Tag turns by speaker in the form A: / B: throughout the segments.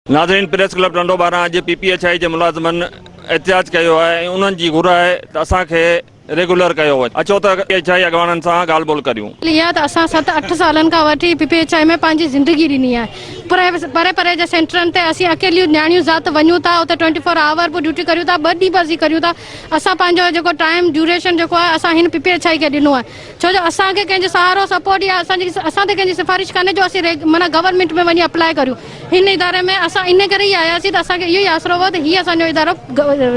A: नाज़रीन, press club टिंडो 12 अॼु PPHI जे मुलाज़मन एहतजाज कयो आहे ऐं उन्हनि जी घुर आहे त असांखे रेगुलर कयो वञे। अचो त PPHI अॻवाननि सां ॻाल्हि ॿोल करियूं।
B: इहा त असां 7-8 सालनि खां वठी PPHI में पंहिंजी ज़िंदगी ॾिनी आहे। परे परे जे सेंटरनि ते असीं अकेलियूं न्याणियूं ज़ात वञूं था, उते 24 आवर पोइ ड्यूटी करियूं था, 2 ॾींहं बसी करियूं था। असां पंहिंजो जेको टाइम ड्यूरेशन जेको आहे असां हिन PPHI खे ॾिनो आहे, छो जो असांखे कंहिंजो सहारो सपोर्ट या असां ते कंहिंजी सिफ़ारिश कान्हे जो असीं माना गवर्नमेंट में वञी अप्लाई करियूं। हिन इदारे में असां इन करे ई आयासीं त असांखे इहो ई आसरो हो त हीअ असांजो इदारो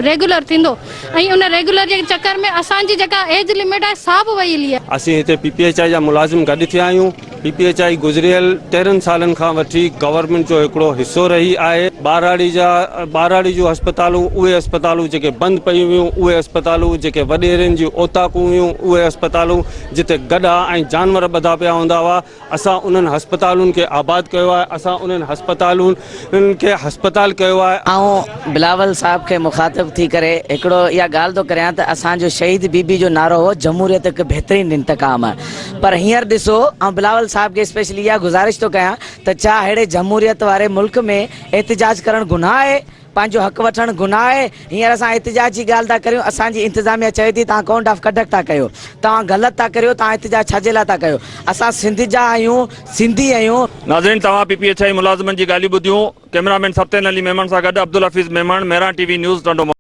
B: रेगुलर थींदो ऐं उन रेगुलर जे चक्कर में असांजी जेका एज लिमिट आहे सा बि वई हली आहे।
C: असीं हिते PPHI जा मुलाज़िम गॾु थिया आहियूं। PPHI गुज़रियल 13 सालनि खां वठी गवर्नमेंट जो हिकिड़ो हिसो रही आहे। ॿाराड़ी जूं अस्पतालूं, उहे अस्पतालूं जेके बंदि पयूं हुयूं, उहे अस्पतालूं जेके वॾेरनि जूं ओताकूं हुयूं, उहे अस्पतालूं जिते गॾा ऐं जानवर ॿधा पिया हूंदा हुआ, असां उन्हनि अस्पतालुनि खे आबाद कयो आहे। असां उन्हनि अस्पतालुनि खे हस्पताल कयो आहे।
D: ऐं बिलावल साहब खे मुखातिब थी करे हिकिड़ो इहा ॻाल्हि थो करियां त असांजो शहीद बीबी जो नारो हो जमहूरियत हिकु बहितरीनु इंतकाम आहे। पर हींअर ॾिसो, ऐं बिलावल साहब खे स्पेशली इहा गुज़ारिश थो कयां त छा अहिड़े जमहूरियत वारे मुल्क में एहतजाज करणु गुनाह आहे, पंहिंजो हक़ वठणु गुनाह आहे? हींअर असां एहतजाज जी ॻाल्हि था करियूं, असांजी इंतिज़ामिया चए थी तव्हां काउंट ऑफ कंडक्ट था कयो, तव्हां ग़लति था करियो, तव्हां एहतजाज छाजे लाइ था कयो? असां सिंध जा आहियूं, सिंधी आहियूं।
A: नाज़रीन, तव्हां PPHI मुलाज़मन जी ॻाल्हियूं ॿुधियूं। कैमरामैन सप्तेन अली मेमन सां गॾु अब्दुल हफ़ीज़ मेमन, मेरा TV न्यूज़ टिंडो।